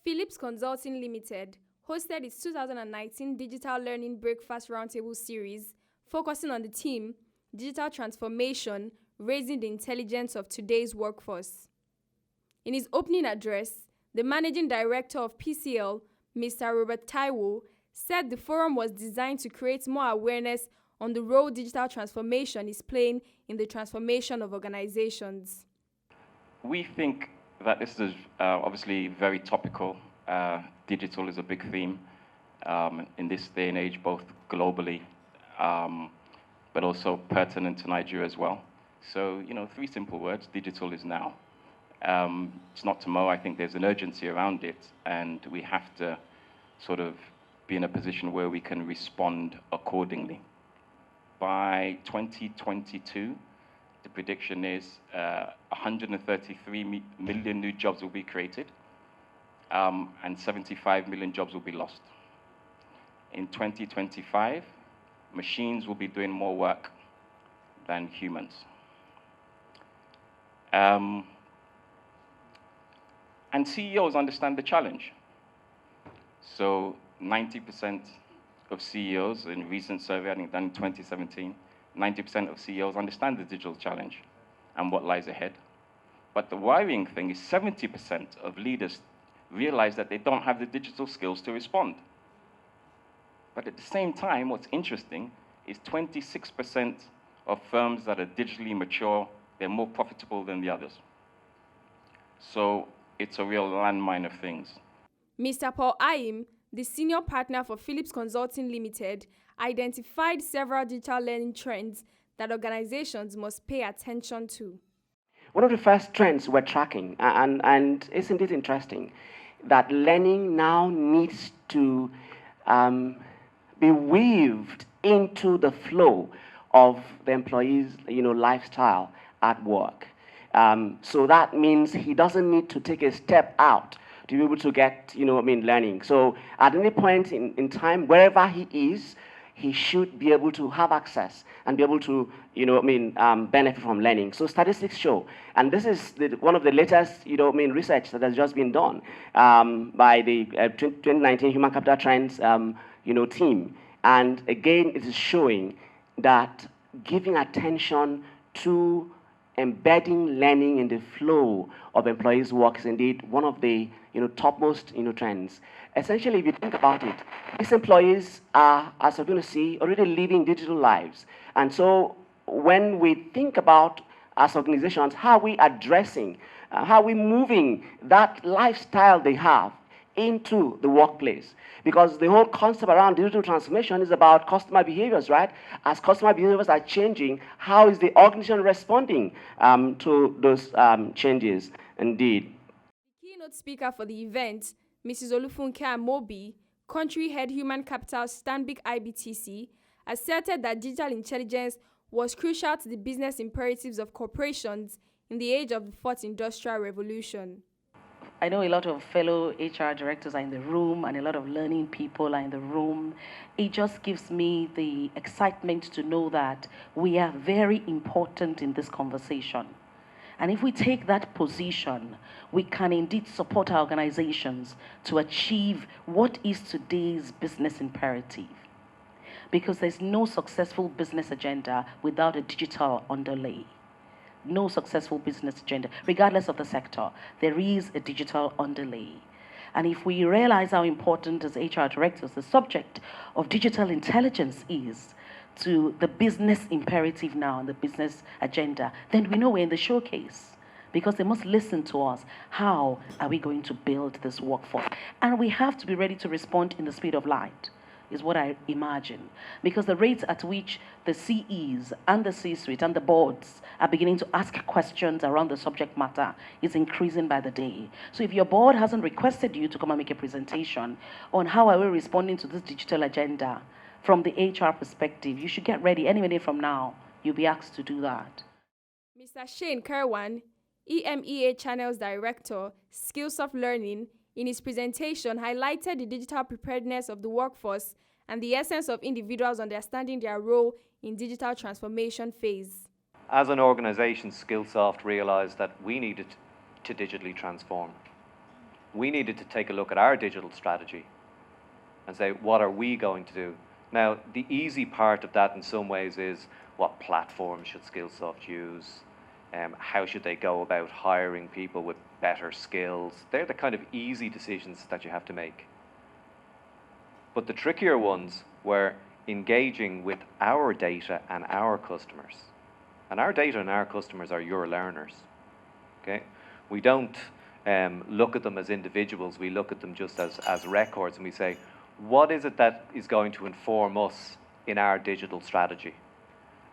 Phillips Consulting Limited hosted its 2019 Digital Learning Breakfast Roundtable series, focusing on the theme, Digital Transformation, Raising the Intelligence of Today's Workforce. In his opening address, the Managing Director of PCL, Mr. Robert Taiwo, said the forum was designed to create more awareness on the role digital transformation is playing in the transformation of organizations. We think that this is obviously very topical. Digital is a big theme in this day and age, both globally, but also pertinent to Nigeria as well. So, three simple words: digital is now. It's not tomorrow. I think there's an urgency around it, and we have to sort of be in a position where we can respond accordingly. By 2022, the prediction is 133 million new jobs will be created, and 75 million jobs will be lost. In 2025, machines will be doing more work than humans. And CEOs understand the challenge. So 90% of CEOs in a recent survey, I think done in 2017, 90% of CEOs understand the digital challenge and what lies ahead. But the worrying thing is 70% of leaders realize that they don't have the digital skills to respond. But at the same time, what's interesting is 26% of firms that are digitally mature, they're more profitable than the others. So it's a real landmine of things. Mr. Paul Ayim, the senior partner for Phillips Consulting Limited, identified several digital learning trends that organizations must pay attention to. One of the first trends we're tracking, and isn't it interesting, that learning now needs to be weaved into the flow of the employee's lifestyle at work. So that means he doesn't need to take a step out to be able to get learning. So at any point in time, wherever he is, he should be able to have access and be able to benefit from learning. So statistics show, and this is one of the latest research that has just been done by the 2019 Human Capital Trends team. And again, it is showing that giving attention to embedding learning in the flow of employees' work is indeed one of the topmost trends. Essentially, if you think about it, these employees are, as we're going to see, already living digital lives. And so when we think about, as organizations, how are we addressing, how are we moving that lifestyle they have into the workplace? Because the whole concept around digital transformation is about customer behaviors, right? As customer behaviors are changing, how is the organization responding to those changes? Indeed. The keynote speaker for the event, Mrs. Olufunke Amobi, country head Human Capital Stanbic IBTC, asserted that digital intelligence was crucial to the business imperatives of corporations in the age of the fourth industrial revolution. I know a lot of fellow HR directors are in the room and a lot of learning people are in the room. It just gives me the excitement to know that we are very important in this conversation. And if we take that position, we can indeed support our organizations to achieve what is today's business imperative. Because there's no successful business agenda without a digital underlay. No successful business agenda, regardless of the sector, there is a digital underlay. And if we realize how important as HR directors the subject of digital intelligence is to the business imperative now and the business agenda, then we know we're in the showcase, because they must listen to us. How are we going to build this workforce? And we have to be ready to respond in the speed of light, is what I imagine. Because the rates at which the CEs and the C-suite and the boards are beginning to ask questions around the subject matter is increasing by the day. So if your board hasn't requested you to come and make a presentation on how are we responding to this digital agenda from the HR perspective, you should get ready. Any minute from now, you'll be asked to do that. Mr. Shane Kerwan, EMEA Channels Director, SkillSoft Learning, in his presentation highlighted the digital preparedness of the workforce and the essence of individuals understanding their role in digital transformation phase. As an organization, SkillSoft realized that we needed to digitally transform. We needed to take a look at our digital strategy and say, what are we going to do? Now, the easy part of that in some ways is, what platform should SkillSoft use? How should they go about hiring people with better skills? They're the kind of easy decisions that you have to make. But the trickier ones were engaging with our data and our customers. And our data and our customers are your learners, okay? We don't look at them as individuals, we look at them just as records, and we say, what is it that is going to inform us in our digital strategy?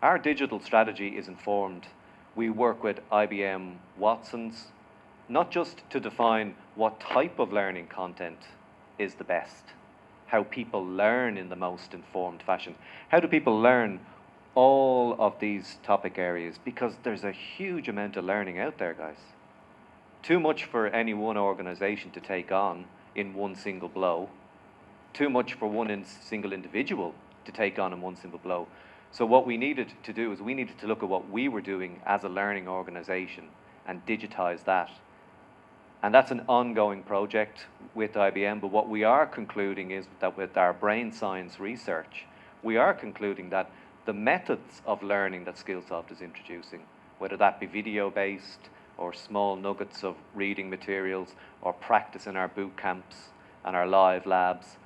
Our digital strategy is informed. We work with IBM Watson's, not just to define what type of learning content is the best, how people learn in the most informed fashion. How do people learn all of these topic areas? Because there's a huge amount of learning out there, guys. Too much for any one organization to take on in one single blow. Too much for one single individual to take on in one single blow. So what we needed to do is we needed to look at what we were doing as a learning organization and digitize that. And that's an ongoing project with IBM, but what we are concluding is that with our brain science research, we are concluding that the methods of learning that SkillSoft is introducing, whether that be video-based or small nuggets of reading materials or practice in our boot camps and our live labs,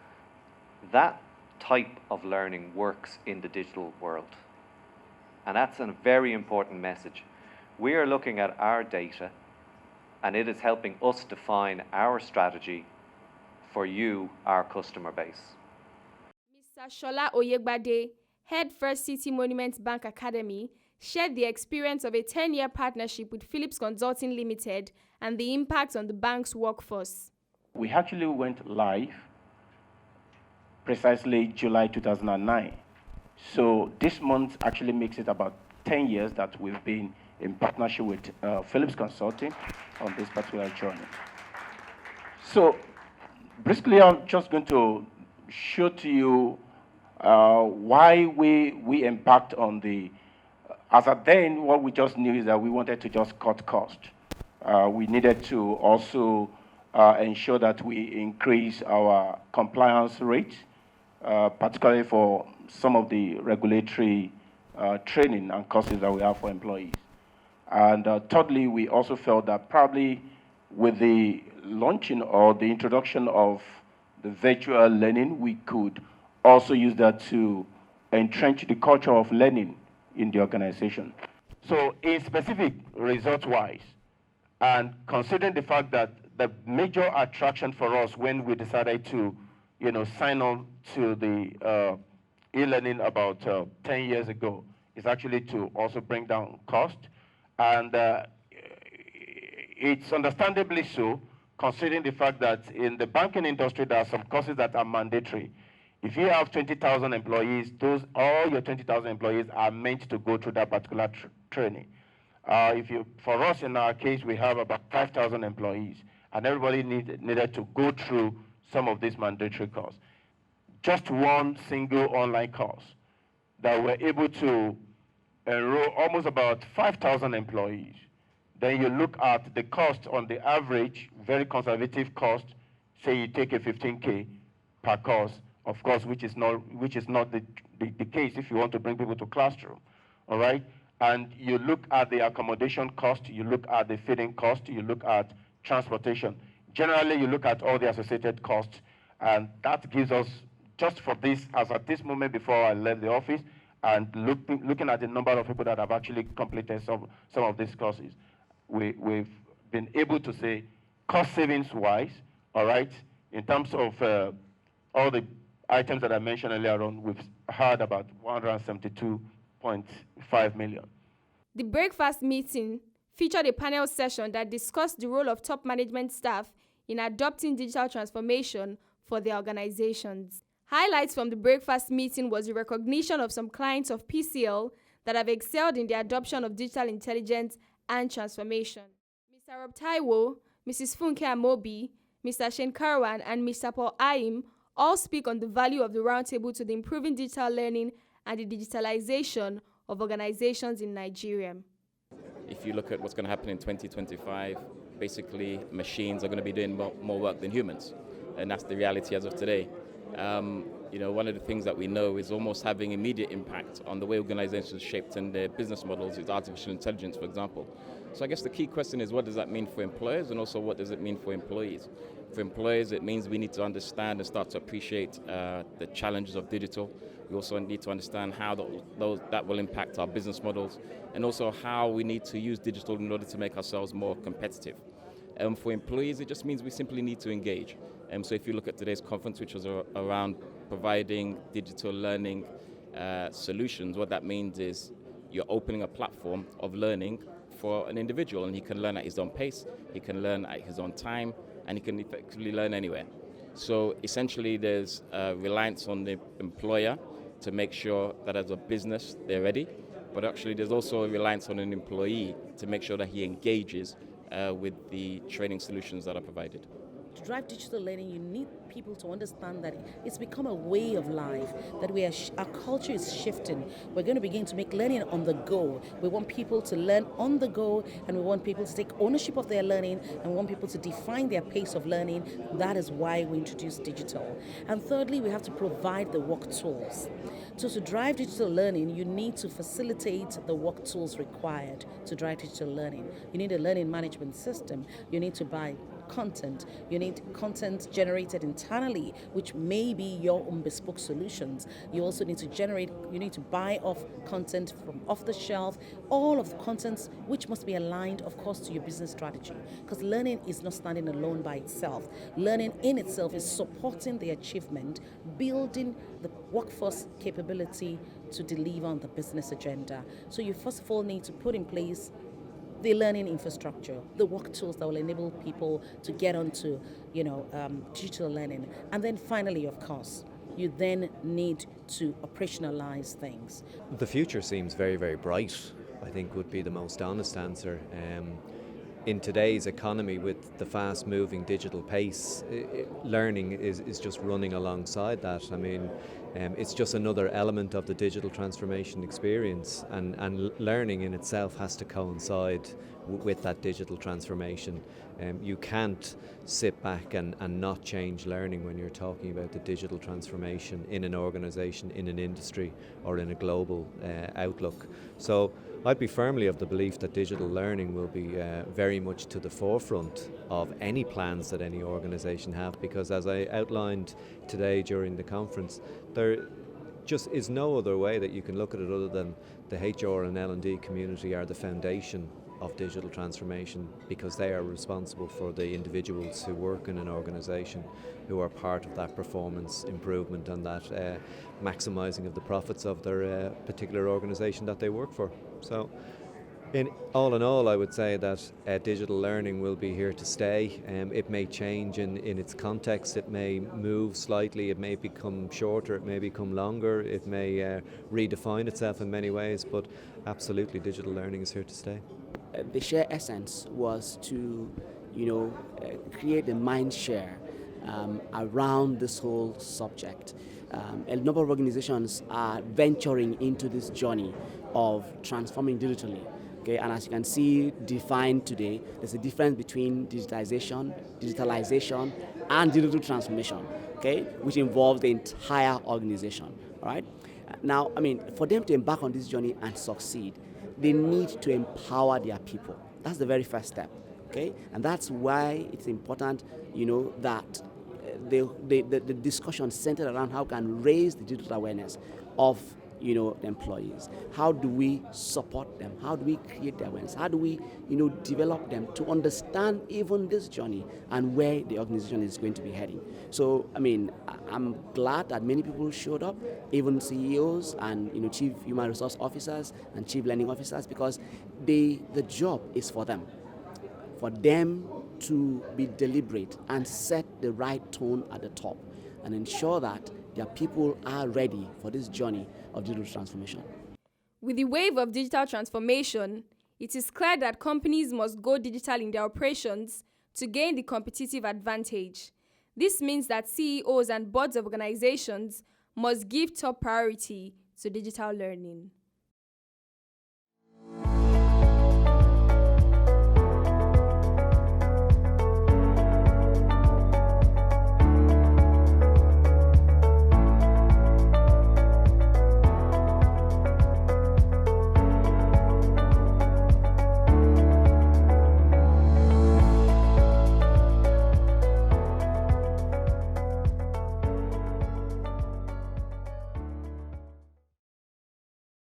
that type of learning works in the digital world. And that's a very important message. We are looking at our data, and it is helping us define our strategy for you, our customer base. Mr. Shola Oyegbade, head First City Monument Bank Academy, shared the experience of a 10-year partnership with Phillips Consulting Limited and the impact on the bank's workforce. We actually went live precisely July 2009. So this month actually makes it about 10 years that we've been in partnership with Phillips Consulting on this particular journey. So briefly, I'm just going to show to you why we impact on the, as at then, what we just knew is that we wanted to just cut cost. We needed to also ensure that we increase our compliance rate, particularly for some of the regulatory training and courses that we have for employees. And thirdly, we also felt that probably with the launching or the introduction of the virtual learning, we could also use that to entrench the culture of learning in the organization. So in specific, result-wise, and considering the fact that the major attraction for us when we decided to sign on to the e-learning about 10 years ago is actually to also bring down cost. And it's understandably so, considering the fact that in the banking industry, there are some courses that are mandatory. If you have 20,000 employees, all your 20,000 employees are meant to go through that particular training. For us, in our case, we have about 5,000 employees, and everybody needed to go through some of these mandatory courses. Just one single online course that we're able to enroll almost about 5,000 employees. Then you look at the cost on the average, very conservative cost, say you take a 15K per course, of course, which is not the case if you want to bring people to classroom, all right? And you look at the accommodation cost, you look at the feeding cost, you look at transportation. Generally, you look at all the associated costs, and that gives us, just for this, as at this moment before I left the office, and looking at the number of people that have actually completed some of these courses, we've been able to say, cost savings-wise, all right, in terms of all the items that I mentioned earlier on, we've had about 172.5 million. The breakfast meeting featured a panel session that discussed the role of top management staff in adopting digital transformation for their organizations. Highlights from the breakfast meeting was the recognition of some clients of PCL that have excelled in the adoption of digital intelligence and transformation. Mr. Rob Taiwo, Mrs. Funke Amobi, Mr. Shane Karwan, and Mr. Paul Aim all speak on the value of the Roundtable to the improving digital learning and the digitalization of organizations in Nigeria. If you look at what's going to happen in 2025, basically machines are going to be doing more work than humans, and that's the reality as of today. One of the things that we know is almost having immediate impact on the way organizations shaped and their business models is artificial intelligence, for example. So I guess the key question is, what does that mean for employers, and also what does it mean for employees? For employers, it means we need to understand and start to appreciate the challenges of digital. We also need to understand how that will impact our business models, and also how we need to use digital in order to make ourselves more competitive. For employees, it just means we simply need to engage. So if you look at today's conference, which was around providing digital learning solutions, what that means is you're opening a platform of learning for an individual, and he can learn at his own pace, he can learn at his own time, and he can effectively learn anywhere. So essentially there's a reliance on the employer to make sure that as a business they're ready, but actually there's also a reliance on an employee to make sure that he engages with the training solutions that are provided. To drive digital learning, you need people to understand that it's become a way of life, that our culture is shifting. We're going to begin to make learning on the go. We want people to learn on the go, and we want people to take ownership of their learning, and we want people to define their pace of learning. That is why we introduced digital. And thirdly, we have to provide the work tools. So to drive digital learning, you need to facilitate the work tools required to drive digital learning. You need a learning management system. You need to buy content. You need content generated internally, which may be your own bespoke solutions. You also need to buy off content from off the shelf, all of the contents which must be aligned, of course, to your business strategy. Because learning is not standing alone by itself. Learning in itself is supporting the achievement, building the workforce capability to deliver on the business agenda. So you first of all need to put in place the learning infrastructure, the work tools that will enable people to get onto, digital learning. And then finally, of course, you then need to operationalize things. The future seems very, very bright, I think would be the most honest answer. In today's economy, with the fast-moving digital pace, learning is just running alongside that. I mean, it's just another element of the digital transformation experience, and learning in itself has to coincide with that digital transformation. You can't sit back and not change learning when you're talking about the digital transformation in an organisation, in an industry, or in a global outlook. So I'd be firmly of the belief that digital learning will be very much to the forefront of any plans that any organisation have, because as I outlined today during the conference, there just is no other way that you can look at it other than the HR and L&D community are the foundation of digital transformation, because they are responsible for the individuals who work in an organisation, who are part of that performance improvement and that maximising of the profits of their particular organisation that they work for. So in all, I would say that digital learning will be here to stay. It may change in its context, it may move slightly, it may become shorter, it may become longer, it may redefine itself in many ways, but absolutely digital learning is here to stay. The share essence was to, create a mind share around this whole subject. A number of organizations are venturing into this journey of transforming digitally. Okay, and as you can see defined today, there's a difference between digitalization, and digital transformation, okay, which involves the entire organization. All right. Now, for them to embark on this journey and succeed, they need to empower their people. That's the very first step, okay? And that's why it's important, that the discussion centered around how we can raise the digital awareness of, the employees. How do we support them? How do we create the awareness? How do we, develop them to understand even this journey and where the organization is going to be heading? So, I'm glad that many people showed up, even CEOs and, chief human resource officers and chief learning officers, because the job is for them to be deliberate and set the right tone at the top and ensure that their people are ready for this journey of digital transformation. With the wave of digital transformation, it is clear that companies must go digital in their operations to gain the competitive advantage. This means that CEOs and boards of organizations must give top priority to digital learning.